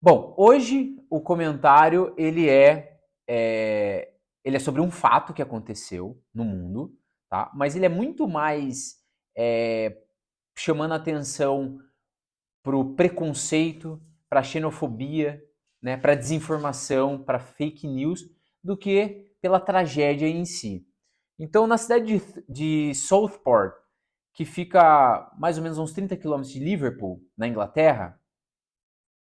Bom, hoje o comentário ele é sobre um fato que aconteceu no mundo, tá? Mas ele é muito mais é, chamando atenção para o preconceito, para a xenofobia, né, para a desinformação, para fake news, do que pela tragédia em si. Então, na cidade de Southport, que fica mais ou menos uns 30 quilômetros de Liverpool, na Inglaterra,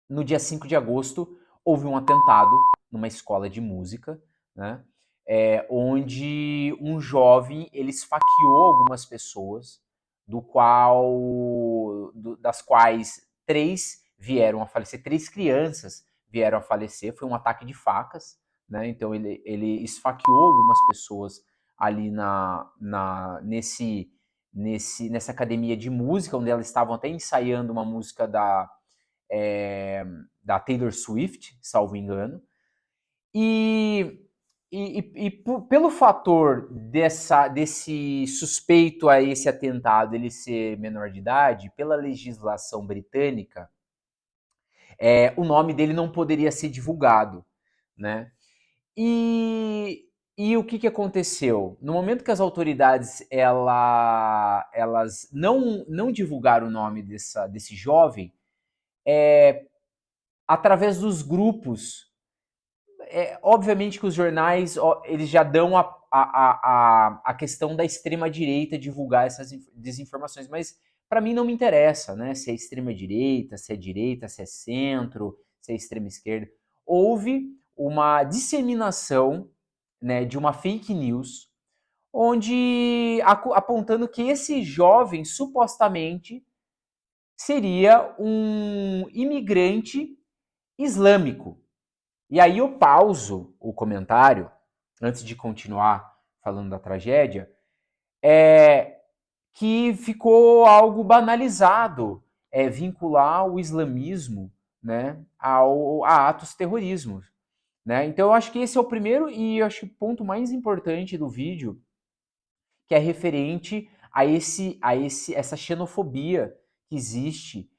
no dia 5 de agosto, houve um atentado numa escola de música, né? Onde um jovem ele esfaqueou algumas pessoas, das quais três vieram a falecer, três crianças vieram a falecer. Foi um ataque de facas, né? Então ele esfaqueou algumas pessoas ali nessa academia de música, onde elas estavam até ensaiando uma música é, da Taylor Swift, salvo engano. E, pelo fator desse suspeito a esse atentado ele ser menor de idade, pela legislação britânica, o nome dele não poderia ser divulgado, né? E, o que aconteceu? No momento que as autoridades elas não divulgaram o nome desse jovem, através dos grupos, obviamente que os jornais eles já dão a questão da extrema direita divulgar essas desinformações, mas para mim não me interessa, né? Se é extrema direita, se é centro, se é extrema esquerda. Houve uma disseminação, né, de uma fake news onde apontando que esse jovem supostamente seria um imigrante islâmico. E aí eu pauso o comentário, antes de continuar falando da tragédia, que ficou algo banalizado, vincular o islamismo, né, a atos terrorismo. Né? Então eu acho que esse é o primeiro e eu acho que o ponto mais importante do vídeo, que é referente essa xenofobia que existe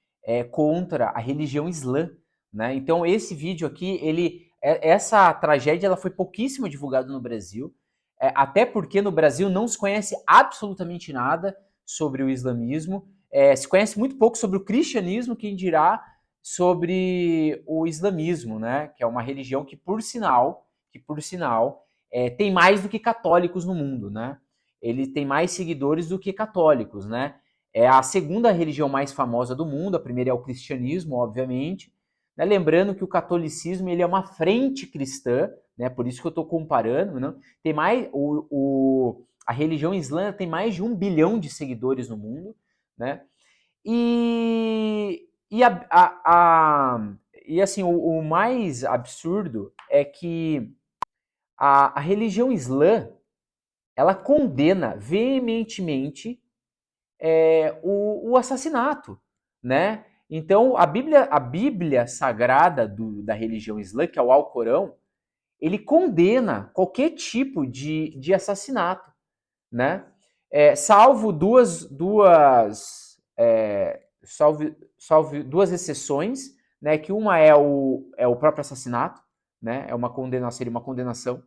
contra a religião islã. Né? Então esse vídeo aqui, essa tragédia ela foi pouquíssimo divulgada no Brasil, até porque no Brasil não se conhece absolutamente nada sobre o islamismo, se conhece muito pouco sobre o cristianismo, quem dirá sobre o islamismo, né? Que é uma religião que por sinal tem mais do que católicos no mundo, né? Ele tem mais seguidores do que católicos, né? É a segunda religião mais famosa do mundo, a primeira é o cristianismo, obviamente. Né? Lembrando que o catolicismo ele é uma frente cristã, né? Por isso que eu estou comparando, né? Tem mais a religião islã tem mais de 1 bilhão de seguidores no mundo, né? E, e, e assim, o mais absurdo é que a religião islã ela condena veementemente o assassinato, né? Então a Bíblia sagrada da religião islã, que é o Alcorão, ele condena qualquer tipo de assassinato, né? Salvo duas exceções, né? Que uma é o próprio assassinato, né? Seria uma condenação,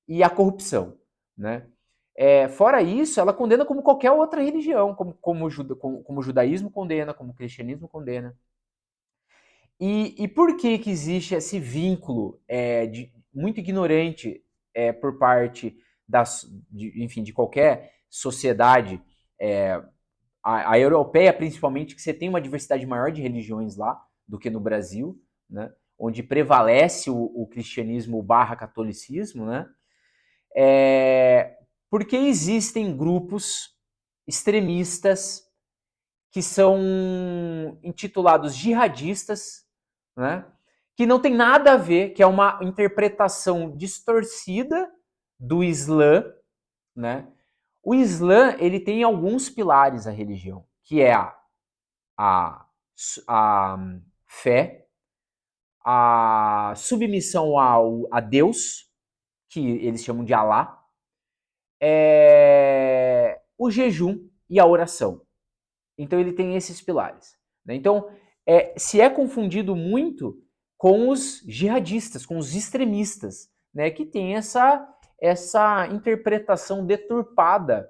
e a corrupção, né? Fora isso, ela condena como qualquer outra religião, como o judaísmo condena, como o cristianismo condena. E por que existe esse vínculo muito ignorante por parte enfim, de qualquer sociedade, é, a europeia principalmente, que você tem uma diversidade maior de religiões lá do que no Brasil, né? Onde prevalece o cristianismo barra catolicismo, né? Porque existem grupos extremistas que são intitulados jihadistas, né? Que não tem nada a ver, que é uma interpretação distorcida do Islã, né? O Islã ele tem alguns pilares a religião, que é a, a fé, a submissão a Deus, que eles chamam de Alá, o jejum e a oração. Então ele tem esses pilares. Né? Então, se é confundido muito com os jihadistas, com os extremistas, né, que tem essa interpretação deturpada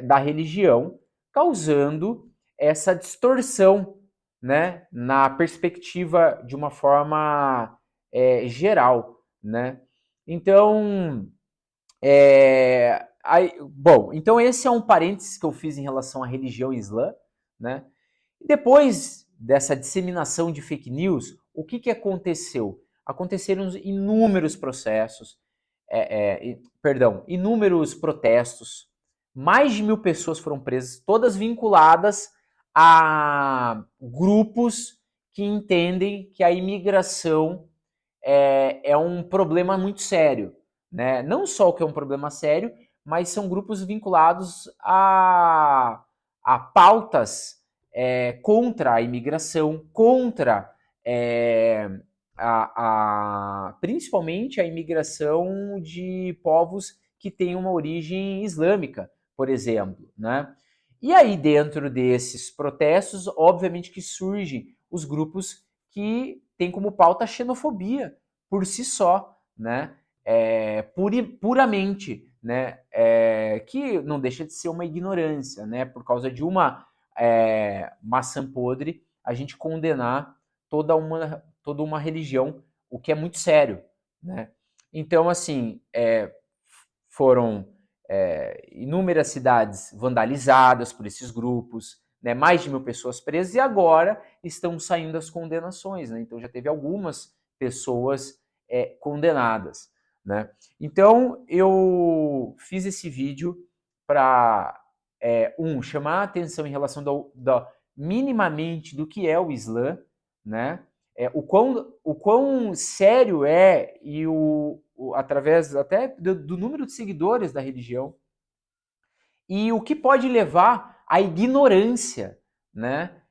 da religião, causando essa distorção, né, na perspectiva de uma forma geral, né? Então, bom, então esse é um parênteses que eu fiz em relação à religião islã, né? Depois dessa disseminação de fake news, o que aconteceu? Aconteceram inúmeros processos, inúmeros protestos, mais de 1.000 pessoas foram presas, todas vinculadas a grupos que entendem que a imigração é um problema muito sério, né? Não só que é um problema sério, mas são grupos vinculados a pautas contra a imigração, contra principalmente a imigração de povos que têm uma origem islâmica, por exemplo, né? E aí, dentro desses protestos, obviamente que surgem os grupos que têm como pauta a xenofobia por si só, né? Puramente, né? Que não deixa de ser uma ignorância, né? Por causa de uma maçã podre, a gente condenar toda uma religião, o que é muito sério, né? Então, assim, foram inúmeras cidades vandalizadas por esses grupos, né? Mais de 1.000 pessoas presas e agora estão saindo as condenações, né? Então já teve algumas pessoas condenadas, né? Então eu fiz esse vídeo para chamar a atenção em relação minimamente do que é o Islã, né? O quão sério é e através até do número de seguidores da religião e o que pode levar à ignorância, né,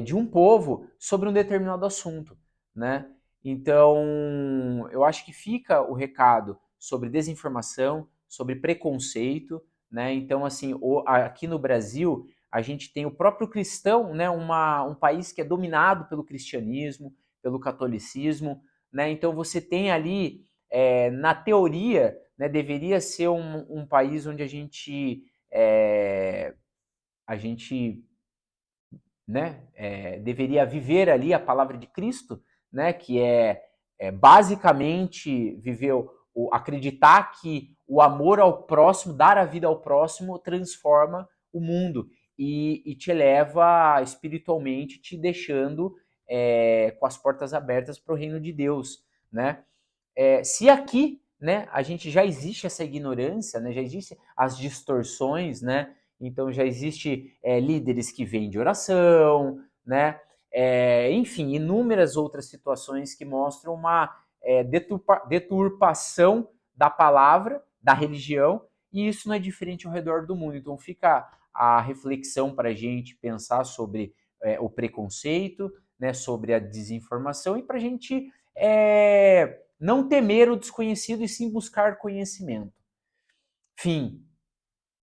de um povo sobre um determinado assunto, né? Então, eu acho que fica o recado sobre desinformação, sobre preconceito, né? Então, assim, aqui no Brasil, a gente tem o próprio cristão, né, um país que é dominado pelo cristianismo, pelo catolicismo, né? Então, você tem ali, na teoria, né, deveria ser um país onde a gente né, deveria viver ali a palavra de Cristo, né, que basicamente acreditar que o amor ao próximo, dar a vida ao próximo, transforma o mundo e te eleva espiritualmente, te deixando com as portas abertas para o reino de Deus, né? Se aqui, né, a gente já existe essa ignorância, né, já existe as distorções, né? Então já existe líderes que vêm de oração, né? Enfim, inúmeras outras situações que mostram uma deturpação da palavra, da religião, e isso não é diferente ao redor do mundo. Então fica a reflexão para a gente pensar sobre o preconceito, né, sobre a desinformação e para a gente não temer o desconhecido e sim buscar conhecimento. Fim.